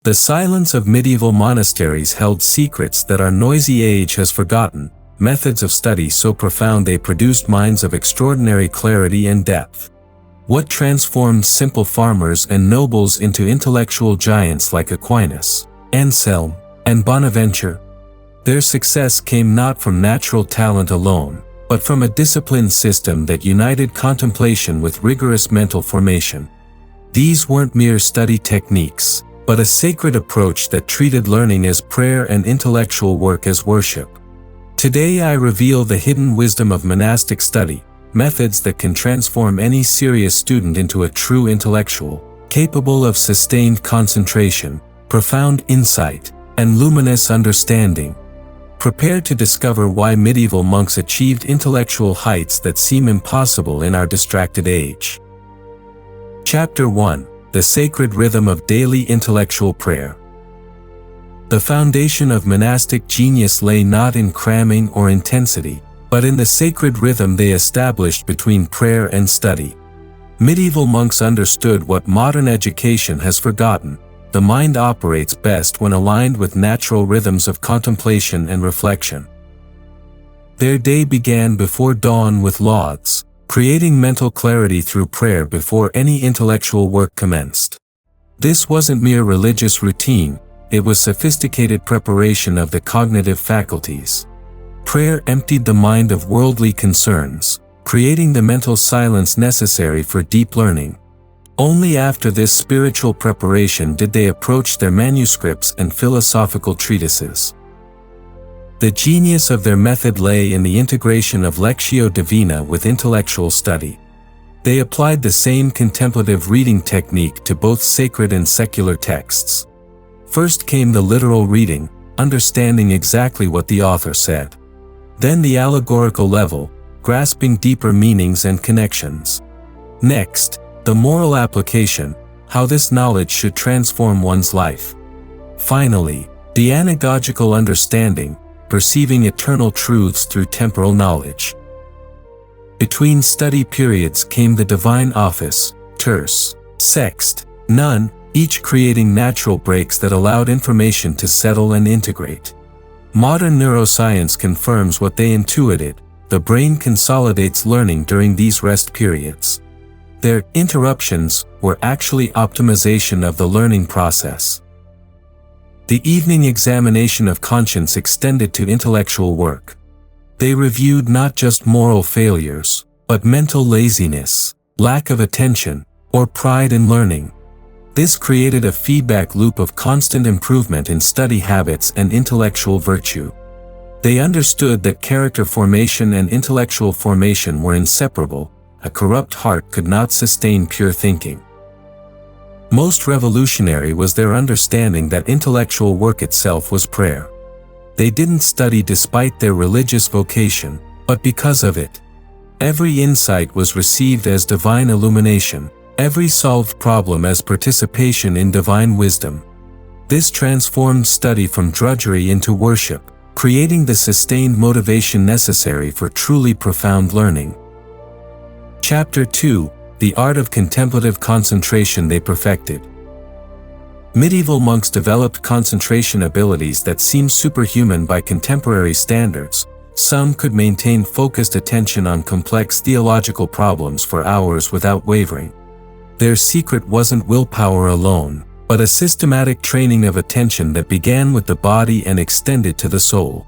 The silence of medieval monasteries held secrets that our noisy age has forgotten, methods of study so profound they produced minds of extraordinary clarity and depth. What transformed simple farmers and nobles into intellectual giants like Aquinas, Anselm, and Bonaventure? Their success came not from natural talent alone, but from a disciplined system that united contemplation with rigorous mental formation. These weren't mere study techniques, but a sacred approach that treated learning as prayer and intellectual work as worship. Today I reveal the hidden wisdom of monastic study, methods that can transform any serious student into a true intellectual, capable of sustained concentration, profound insight, and luminous understanding. Prepare to discover why medieval monks achieved intellectual heights that seem impossible in our distracted age. Chapter 1: The Sacred Rhythm of Daily Intellectual Prayer. The foundation of monastic genius lay not in cramming or intensity, but in the sacred rhythm they established between prayer and study. Medieval monks understood what modern education has forgotten: the mind operates best when aligned with natural rhythms of contemplation and reflection. Their day began before dawn with lauds, creating mental clarity through prayer before any intellectual work commenced. This wasn't mere religious routine, it was sophisticated preparation of the cognitive faculties. Prayer emptied the mind of worldly concerns, creating the mental silence necessary for deep learning. Only after this spiritual preparation did they approach their manuscripts and philosophical treatises. The genius of their method lay in the integration of lectio divina with intellectual study. They applied the same contemplative reading technique to both sacred and secular texts. First came the literal reading, understanding exactly what the author said. Then the allegorical level, grasping deeper meanings and connections. Next, the moral application, how this knowledge should transform one's life. Finally, the anagogical understanding, perceiving eternal truths through temporal knowledge. Between study periods came the divine office, terce, sext, nun, each creating natural breaks that allowed information to settle and integrate. Modern neuroscience confirms what they intuited: the brain consolidates learning during these rest periods. Their interruptions were actually optimization of the learning process. The evening examination of conscience extended to intellectual work. They reviewed not just moral failures, but mental laziness, lack of attention, or pride in learning. This created a feedback loop of constant improvement in study habits and intellectual virtue. They understood that character formation and intellectual formation were inseparable. A corrupt heart could not sustain pure thinking. Most revolutionary was their understanding that intellectual work itself was prayer. They didn't study despite their religious vocation, but because of it. Every insight was received as divine illumination, every solved problem as participation in divine wisdom. This transformed study from drudgery into worship, creating the sustained motivation necessary for truly profound learning. Chapter 2: The Art of Contemplative Concentration they perfected. Medieval monks developed concentration abilities that seem superhuman by contemporary standards. Some could maintain focused attention on complex theological problems for hours without wavering. Their secret wasn't willpower alone, but a systematic training of attention that began with the body and extended to the soul.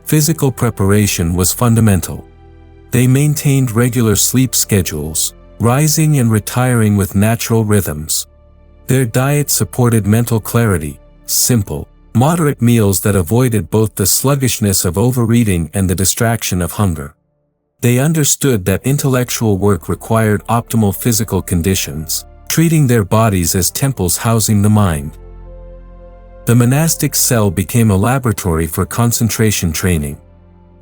Physical preparation was fundamental. They maintained regular sleep schedules, rising and retiring with natural rhythms. Their diet supported mental clarity, simple, moderate meals that avoided both the sluggishness of overeating and the distraction of hunger. They understood that intellectual work required optimal physical conditions, treating their bodies as temples housing the mind. The monastic cell became a laboratory for concentration training.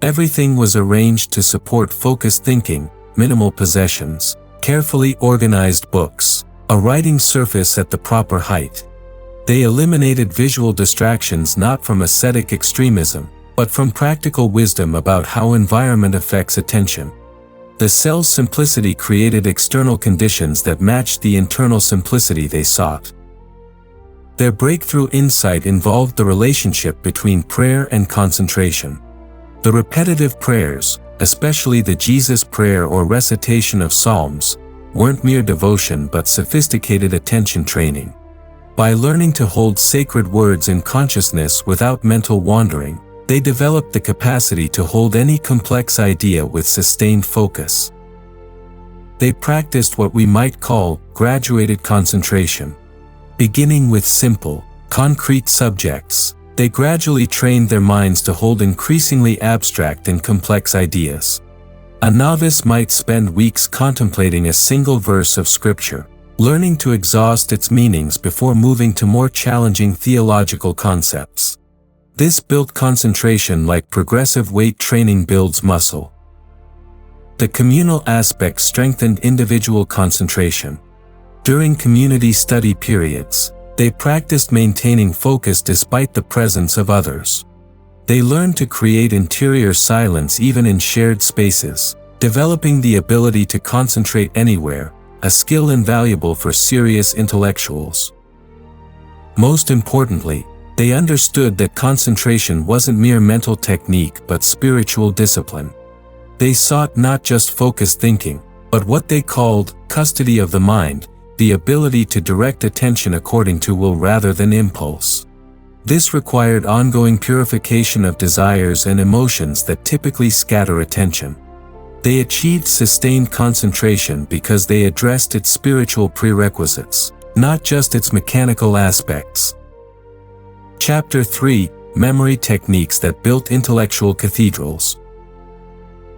Everything was arranged to support focused thinking: minimal possessions, carefully organized books, a writing surface at the proper height. They eliminated visual distractions not from ascetic extremism, but from practical wisdom about how environment affects attention. The cell's simplicity created external conditions that matched the internal simplicity they sought. Their breakthrough insight involved the relationship between prayer and concentration. The repetitive prayers, especially the Jesus prayer or recitation of Psalms, weren't mere devotion but sophisticated attention training. By learning to hold sacred words in consciousness without mental wandering, they developed the capacity to hold any complex idea with sustained focus. They practiced what we might call graduated concentration. Beginning with simple, concrete subjects, they gradually trained their minds to hold increasingly abstract and complex ideas. A novice might spend weeks contemplating a single verse of Scripture, learning to exhaust its meanings before moving to more challenging theological concepts. This built concentration like progressive weight training builds muscle. The communal aspect strengthened individual concentration. During community study periods, they practiced maintaining focus despite the presence of others. They learned to create interior silence even in shared spaces, developing the ability to concentrate anywhere, a skill invaluable for serious intellectuals. Most importantly, they understood that concentration wasn't mere mental technique but spiritual discipline. They sought not just focused thinking, but what they called custody of the mind, the ability to direct attention according to will rather than impulse. This required ongoing purification of desires and emotions that typically scatter attention. They achieved sustained concentration because they addressed its spiritual prerequisites, not just its mechanical aspects. Chapter 3: Memory Techniques that Built Intellectual Cathedrals.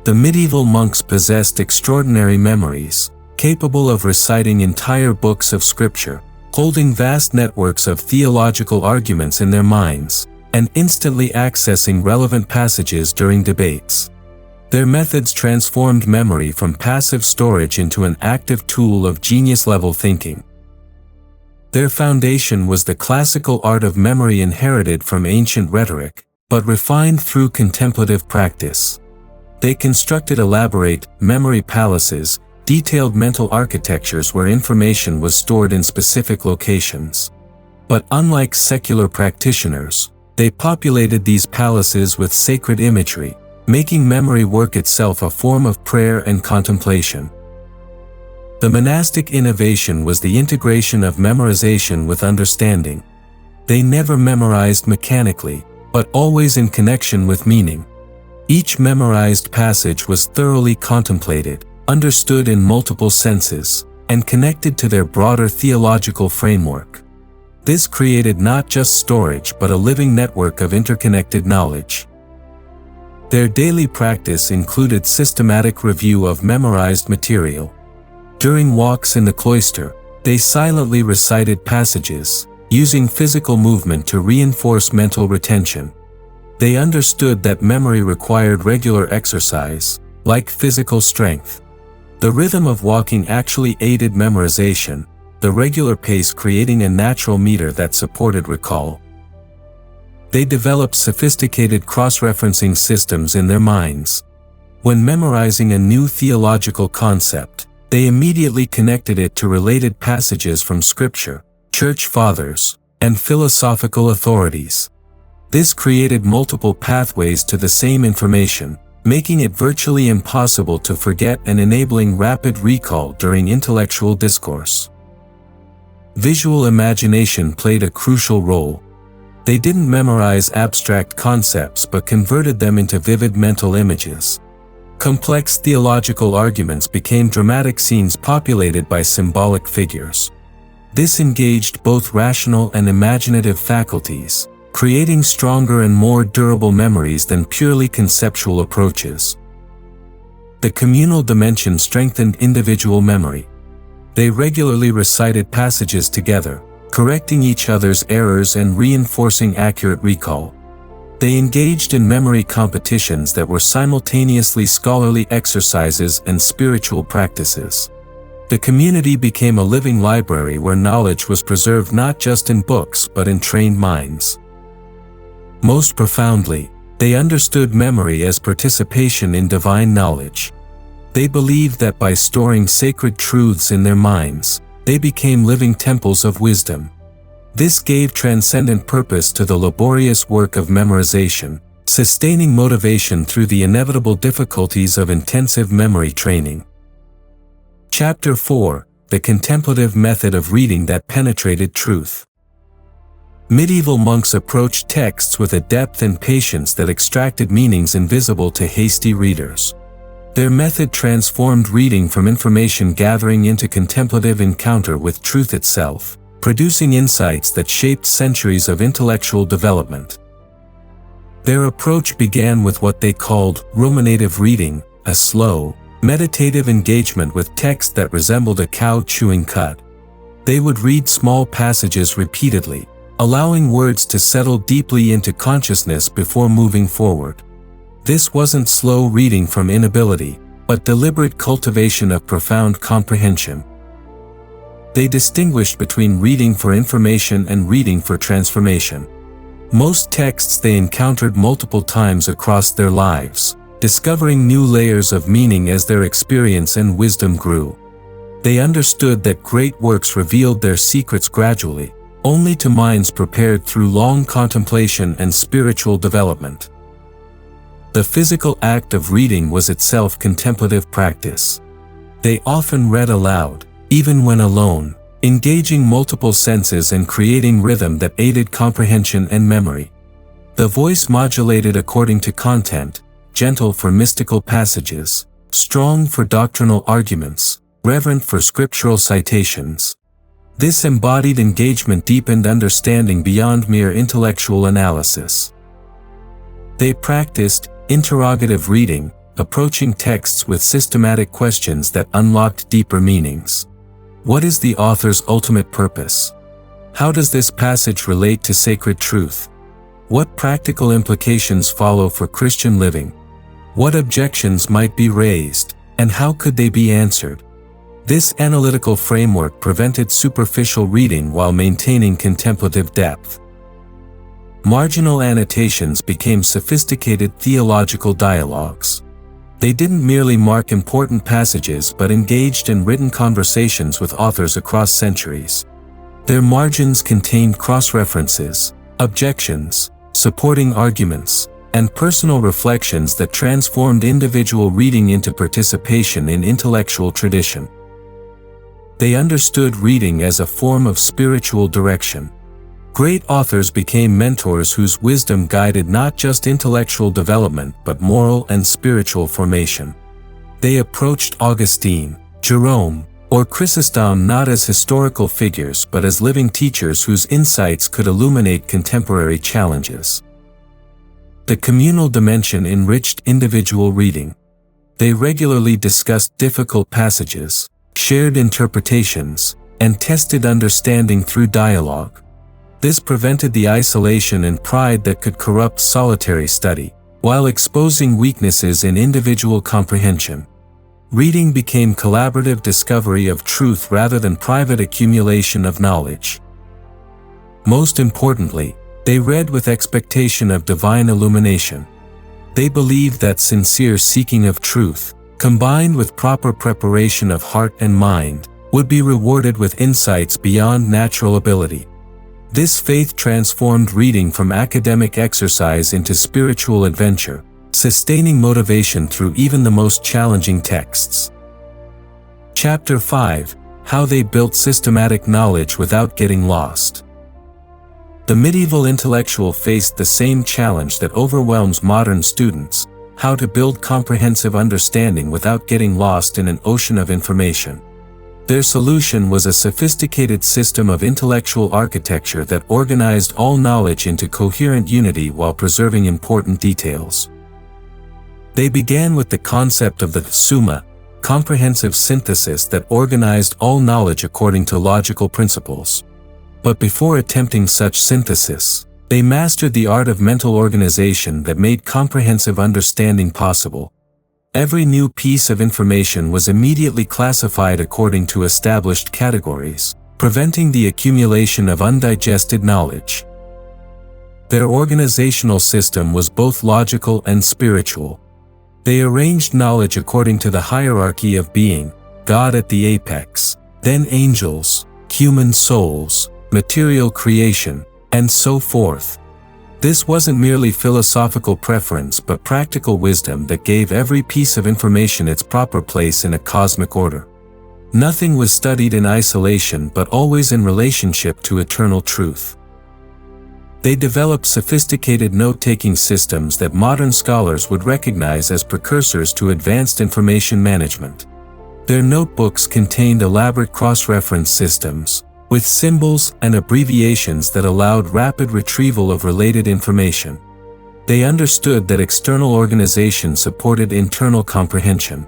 The medieval monks possessed extraordinary memories, capable of reciting entire books of Scripture, holding vast networks of theological arguments in their minds, and instantly accessing relevant passages during debates. Their methods transformed memory from passive storage into an active tool of genius-level thinking. Their foundation was the classical art of memory inherited from ancient rhetoric, but refined through contemplative practice. They constructed elaborate memory palaces, detailed mental architectures where information was stored in specific locations. But unlike secular practitioners, they populated these palaces with sacred imagery, making memory work itself a form of prayer and contemplation. The monastic innovation was the integration of memorization with understanding. They never memorized mechanically, but always in connection with meaning. Each memorized passage was thoroughly contemplated, understood in multiple senses, and connected to their broader theological framework. This created not just storage but a living network of interconnected knowledge. Their daily practice included systematic review of memorized material. During walks in the cloister, they silently recited passages, using physical movement to reinforce mental retention. They understood that memory required regular exercise, like physical strength. The rhythm of walking actually aided memorization, the regular pace creating a natural meter that supported recall. They developed sophisticated cross-referencing systems in their minds. When memorizing a new theological concept, they immediately connected it to related passages from Scripture, church fathers, and philosophical authorities. This created multiple pathways to the same information, making it virtually impossible to forget and enabling rapid recall during intellectual discourse. Visual imagination played a crucial role. They didn't memorize abstract concepts but converted them into vivid mental images. Complex theological arguments became dramatic scenes populated by symbolic figures. This engaged both rational and imaginative faculties, creating stronger and more durable memories than purely conceptual approaches. The communal dimension strengthened individual memory. They regularly recited passages together, correcting each other's errors and reinforcing accurate recall. They engaged in memory competitions that were simultaneously scholarly exercises and spiritual practices. The community became a living library where knowledge was preserved not just in books but in trained minds. Most profoundly, they understood memory as participation in divine knowledge. They believed that by storing sacred truths in their minds, they became living temples of wisdom. This gave transcendent purpose to the laborious work of memorization, sustaining motivation through the inevitable difficulties of intensive memory training. Chapter 4: The Contemplative Method of Reading that Penetrated Truth. Medieval monks approached texts with a depth and patience that extracted meanings invisible to hasty readers. Their method transformed reading from information gathering into contemplative encounter with truth itself, producing insights that shaped centuries of intellectual development. Their approach began with what they called ruminative reading, a slow, meditative engagement with text that resembled a cow chewing cud. They would read small passages repeatedly, allowing words to settle deeply into consciousness before moving forward. This wasn't slow reading from inability, but deliberate cultivation of profound comprehension. They distinguished between reading for information and reading for transformation. Most texts they encountered multiple times across their lives, discovering new layers of meaning as their experience and wisdom grew. They understood that great works revealed their secrets gradually, only to minds prepared through long contemplation and spiritual development. The physical act of reading was itself contemplative practice. They often read aloud, even when alone, engaging multiple senses and creating rhythm that aided comprehension and memory. The voice modulated according to content, gentle for mystical passages, strong for doctrinal arguments, reverent for scriptural citations. This embodied engagement deepened understanding beyond mere intellectual analysis. They practiced interrogative reading, approaching texts with systematic questions that unlocked deeper meanings. What is the author's ultimate purpose? How does this passage relate to sacred truth? What practical implications follow for Christian living? What objections might be raised, and how could they be answered? This analytical framework prevented superficial reading while maintaining contemplative depth. Marginal annotations became sophisticated theological dialogues. They didn't merely mark important passages but engaged in written conversations with authors across centuries. Their margins contained cross-references, objections, supporting arguments, and personal reflections that transformed individual reading into participation in intellectual tradition. They understood reading as a form of spiritual direction. Great authors became mentors whose wisdom guided not just intellectual development but moral and spiritual formation. They approached Augustine, Jerome, or Chrysostom not as historical figures but as living teachers whose insights could illuminate contemporary challenges. The communal dimension enriched individual reading. They regularly discussed difficult passages, shared interpretations, and tested understanding through dialogue. This prevented the isolation and pride that could corrupt solitary study, while exposing weaknesses in individual comprehension. Reading became collaborative discovery of truth rather than private accumulation of knowledge. Most importantly, they read with expectation of divine illumination. They believed that sincere seeking of truth, combined with proper preparation of heart and mind, would be rewarded with insights beyond natural ability. This faith transformed reading from academic exercise into spiritual adventure, sustaining motivation through even the most challenging texts. Chapter 5: How they built systematic knowledge without getting lost. The medieval intellectual faced the same challenge that overwhelms modern students: how to build comprehensive understanding without getting lost in an ocean of information. Their solution was a sophisticated system of intellectual architecture that organized all knowledge into coherent unity while preserving important details. They began with the concept of the Summa, comprehensive synthesis that organized all knowledge according to logical principles. But before attempting such synthesis, they mastered the art of mental organization that made comprehensive understanding possible. Every new piece of information was immediately classified according to established categories, preventing the accumulation of undigested knowledge. Their organizational system was both logical and spiritual. They arranged knowledge according to the hierarchy of being: God at the apex, then angels, human souls, material creation, and so forth. This wasn't merely philosophical preference but practical wisdom that gave every piece of information its proper place in a cosmic order. Nothing was studied in isolation but always in relationship to eternal truth. They developed sophisticated note-taking systems that modern scholars would recognize as precursors to advanced information management. Their notebooks contained elaborate cross-reference systems, with symbols and abbreviations that allowed rapid retrieval of related information. They understood that external organization supported internal comprehension.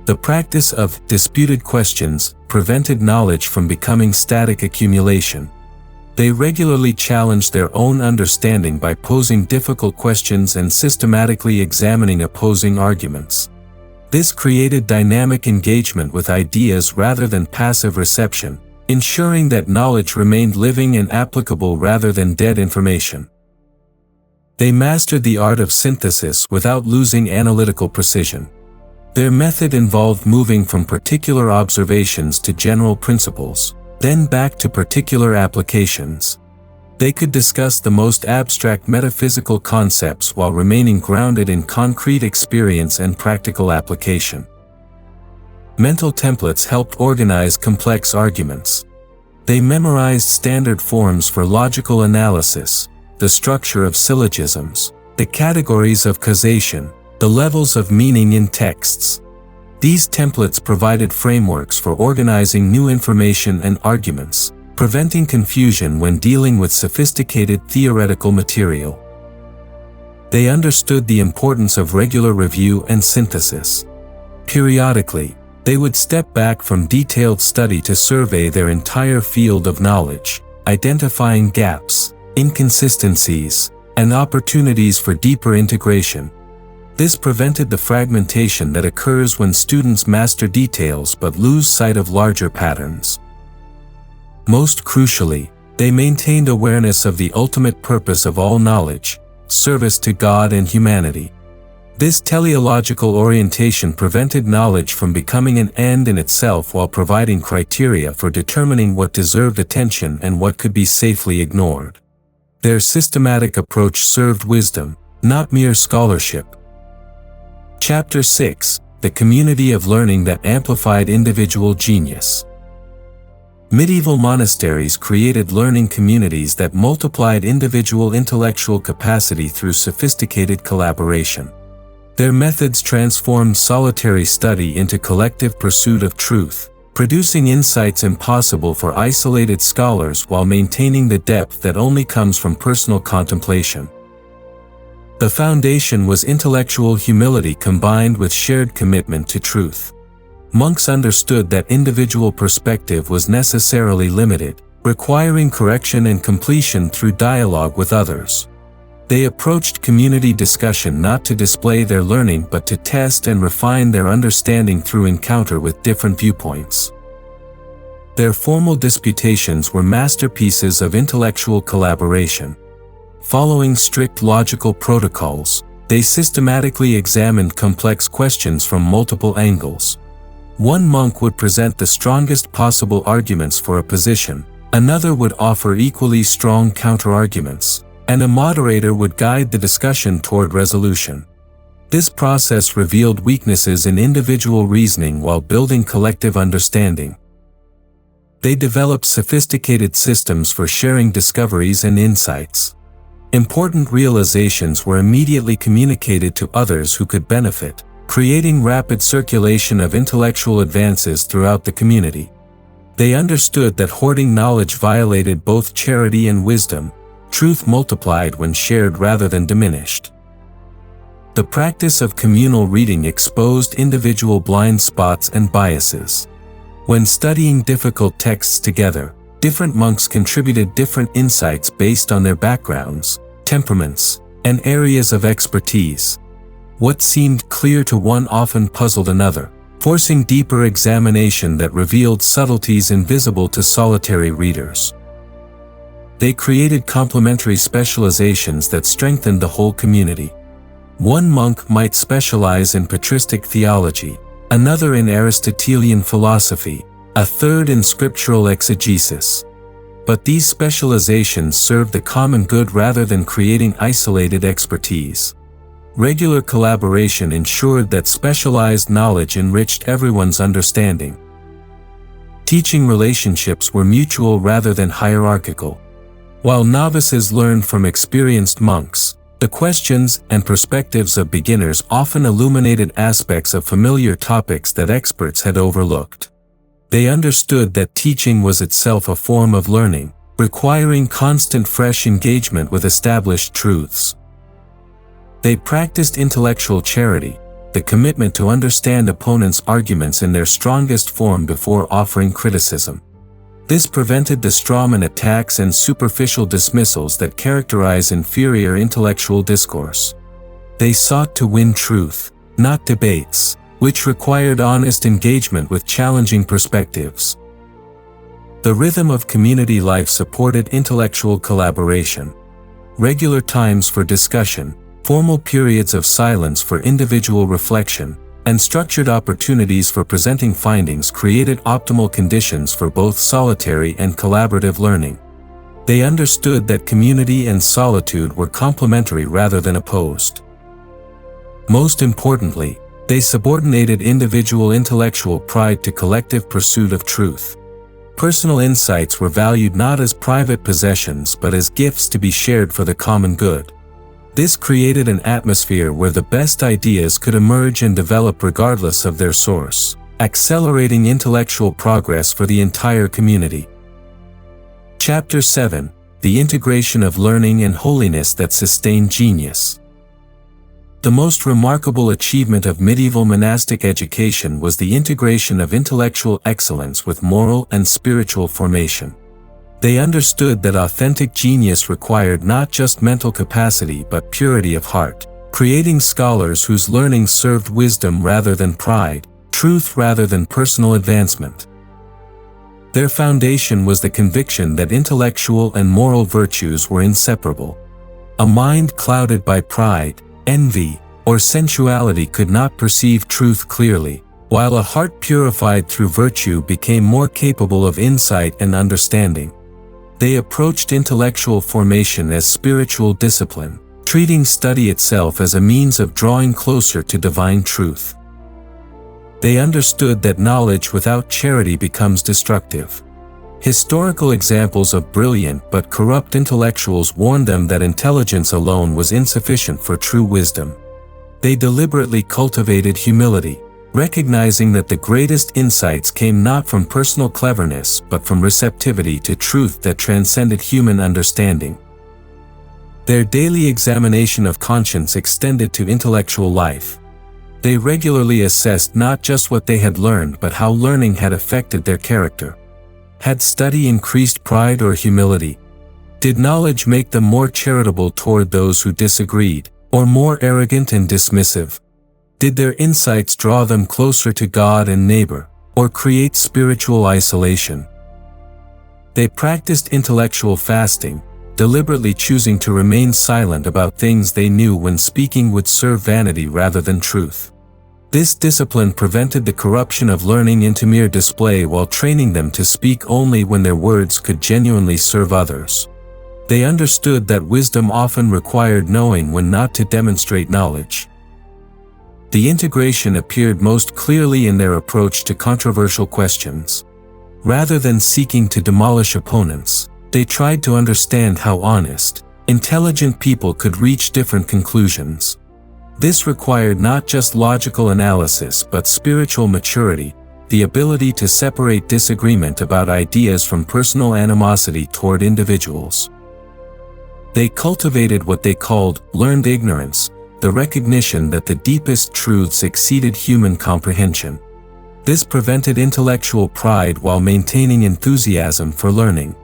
The practice of disputed questions prevented knowledge from becoming static accumulation. They regularly challenged their own understanding by posing difficult questions and systematically examining opposing arguments. This created dynamic engagement with ideas rather than passive reception, ensuring that knowledge remained living and applicable rather than dead information. They mastered the art of synthesis without losing analytical precision. Their method involved moving from particular observations to general principles, then back to particular applications. They could discuss the most abstract metaphysical concepts while remaining grounded in concrete experience and practical application. Mental templates helped organize complex arguments. They memorized standard forms for logical analysis, the structure of syllogisms, the categories of causation, the levels of meaning in texts. These templates provided frameworks for organizing new information and arguments, preventing confusion when dealing with sophisticated theoretical material. They understood the importance of regular review and synthesis. Periodically, they would step back from detailed study to survey their entire field of knowledge, identifying gaps, inconsistencies, and opportunities for deeper integration. This prevented the fragmentation that occurs when students master details but lose sight of larger patterns. Most crucially, they maintained awareness of the ultimate purpose of all knowledge, service to God and humanity. This teleological orientation prevented knowledge from becoming an end in itself while providing criteria for determining what deserved attention and what could be safely ignored. Their systematic approach served wisdom, not mere scholarship. Chapter 6: The Community of Learning that Amplified Individual Genius. Medieval monasteries created learning communities that multiplied individual intellectual capacity through sophisticated collaboration. Their methods transformed solitary study into collective pursuit of truth, producing insights impossible for isolated scholars while maintaining the depth that only comes from personal contemplation. The foundation was intellectual humility combined with shared commitment to truth. Monks understood that individual perspective was necessarily limited, requiring correction and completion through dialogue with others. They approached community discussion not to display their learning but to test and refine their understanding through encounter with different viewpoints. Their formal disputations were masterpieces of intellectual collaboration. Following strict logical protocols, they systematically examined complex questions from multiple angles. One monk would present the strongest possible arguments for a position, another would offer equally strong counterarguments, and a moderator would guide the discussion toward resolution. This process revealed weaknesses in individual reasoning while building collective understanding. They developed sophisticated systems for sharing discoveries and insights. Important realizations were immediately communicated to others who could benefit, creating rapid circulation of intellectual advances throughout the community. They understood that hoarding knowledge violated both charity and wisdom. Truth multiplied when shared rather than diminished. The practice of communal reading exposed individual blind spots and biases. When studying difficult texts together, different monks contributed different insights based on their backgrounds, temperaments, and areas of expertise. What seemed clear to one often puzzled another, forcing deeper examination that revealed subtleties invisible to solitary readers. They created complementary specializations that strengthened the whole community. One monk might specialize in patristic theology, another in Aristotelian philosophy, a third in scriptural exegesis. But these specializations served the common good rather than creating isolated expertise. Regular collaboration ensured that specialized knowledge enriched everyone's understanding. Teaching relationships were mutual rather than hierarchical. While novices learned from experienced monks, the questions and perspectives of beginners often illuminated aspects of familiar topics that experts had overlooked. They understood that teaching was itself a form of learning, requiring constant fresh engagement with established truths. They practiced intellectual charity, the commitment to understand opponents' arguments in their strongest form before offering criticism. This prevented the strawman attacks and superficial dismissals that characterize inferior intellectual discourse. They sought to win truth, not debates, which required honest engagement with challenging perspectives. The rhythm of community life supported intellectual collaboration. Regular times for discussion, formal periods of silence for individual reflection, and structured opportunities for presenting findings created optimal conditions for both solitary and collaborative learning. They understood that community and solitude were complementary rather than opposed. Most importantly, they subordinated individual intellectual pride to collective pursuit of truth. Personal insights were valued not as private possessions but as gifts to be shared for the common good. This created an atmosphere where the best ideas could emerge and develop regardless of their source, accelerating intellectual progress for the entire community. Chapter 7: The Integration of Learning and Holiness that Sustain Genius. The most remarkable achievement of medieval monastic education was the integration of intellectual excellence with moral and spiritual formation. They understood that authentic genius required not just mental capacity but purity of heart, creating scholars whose learning served wisdom rather than pride, truth rather than personal advancement. Their foundation was the conviction that intellectual and moral virtues were inseparable. A mind clouded by pride, envy, or sensuality could not perceive truth clearly, while a heart purified through virtue became more capable of insight and understanding. They approached intellectual formation as spiritual discipline, treating study itself as a means of drawing closer to divine truth. They understood that knowledge without charity becomes destructive. Historical examples of brilliant but corrupt intellectuals warned them that intelligence alone was insufficient for true wisdom. They deliberately cultivated humility, recognizing that the greatest insights came not from personal cleverness but from receptivity to truth that transcended human understanding. Their daily examination of conscience extended to intellectual life. They regularly assessed not just what they had learned but how learning had affected their character. Had study increased pride or humility? Did knowledge make them more charitable toward those who disagreed, or more arrogant and dismissive? Did their insights draw them closer to God and neighbor, or create spiritual isolation? They practiced intellectual fasting, deliberately choosing to remain silent about things they knew when speaking would serve vanity rather than truth. This discipline prevented the corruption of learning into mere display while training them to speak only when their words could genuinely serve others. They understood that wisdom often required knowing when not to demonstrate knowledge. The integration appeared most clearly in their approach to controversial questions. Rather than seeking to demolish opponents, they tried to understand how honest, intelligent people could reach different conclusions. This required not just logical analysis but spiritual maturity, the ability to separate disagreement about ideas from personal animosity toward individuals. They cultivated what they called learned ignorance, the recognition that the deepest truths exceeded human comprehension. This prevented intellectual pride while maintaining enthusiasm for learning.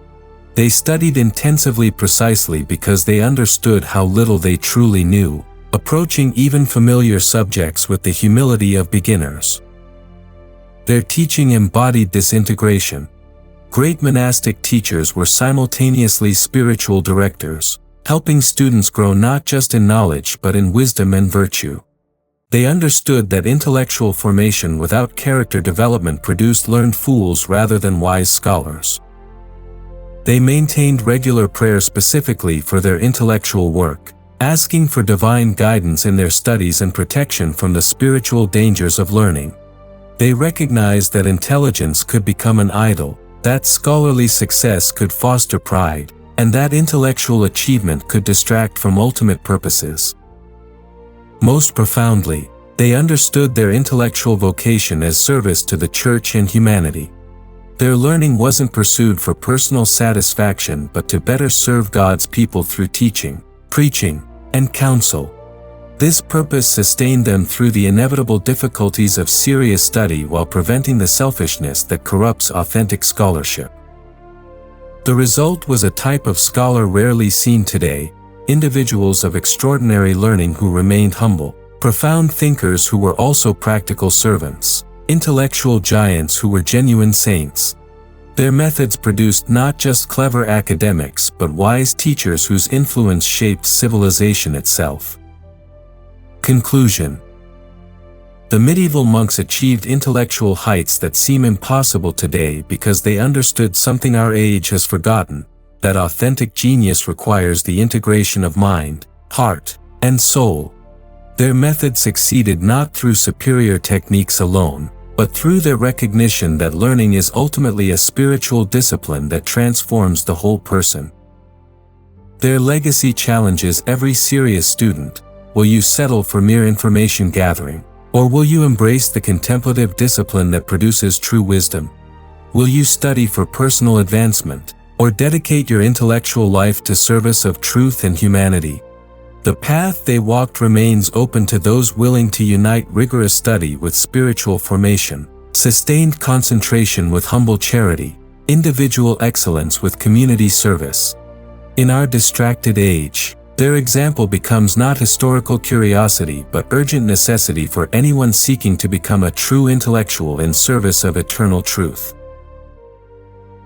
They studied intensively precisely because they understood how little they truly knew, approaching even familiar subjects with the humility of beginners. Their teaching embodied this integration. Great monastic teachers were simultaneously spiritual directors, helping students grow not just in knowledge but in wisdom and virtue. They understood that intellectual formation without character development produced learned fools rather than wise scholars. They maintained regular prayer specifically for their intellectual work, asking for divine guidance in their studies and protection from the spiritual dangers of learning. They recognized that intelligence could become an idol, that scholarly success could foster pride, and that intellectual achievement could distract from ultimate purposes. Most profoundly, they understood their intellectual vocation as service to the Church and humanity. Their learning wasn't pursued for personal satisfaction but to better serve God's people through teaching, preaching, and counsel. This purpose sustained them through the inevitable difficulties of serious study while preventing the selfishness that corrupts authentic scholarship. The result was a type of scholar rarely seen today, individuals of extraordinary learning who remained humble, profound thinkers who were also practical servants, intellectual giants who were genuine saints. Their methods produced not just clever academics but wise teachers whose influence shaped civilization itself. Conclusion. The medieval monks achieved intellectual heights that seem impossible today because they understood something our age has forgotten, that authentic genius requires the integration of mind, heart, and soul. Their method succeeded not through superior techniques alone, but through their recognition that learning is ultimately a spiritual discipline that transforms the whole person. Their legacy challenges every serious student. Will you settle for mere information gathering, or will you embrace the contemplative discipline that produces true wisdom? Will you study for personal advancement, or dedicate your intellectual life to service of truth and humanity? The path they walked remains open to those willing to unite rigorous study with spiritual formation, sustained concentration with humble charity, individual excellence with community service. In our distracted age, their example becomes not historical curiosity but urgent necessity for anyone seeking to become a true intellectual in service of eternal truth.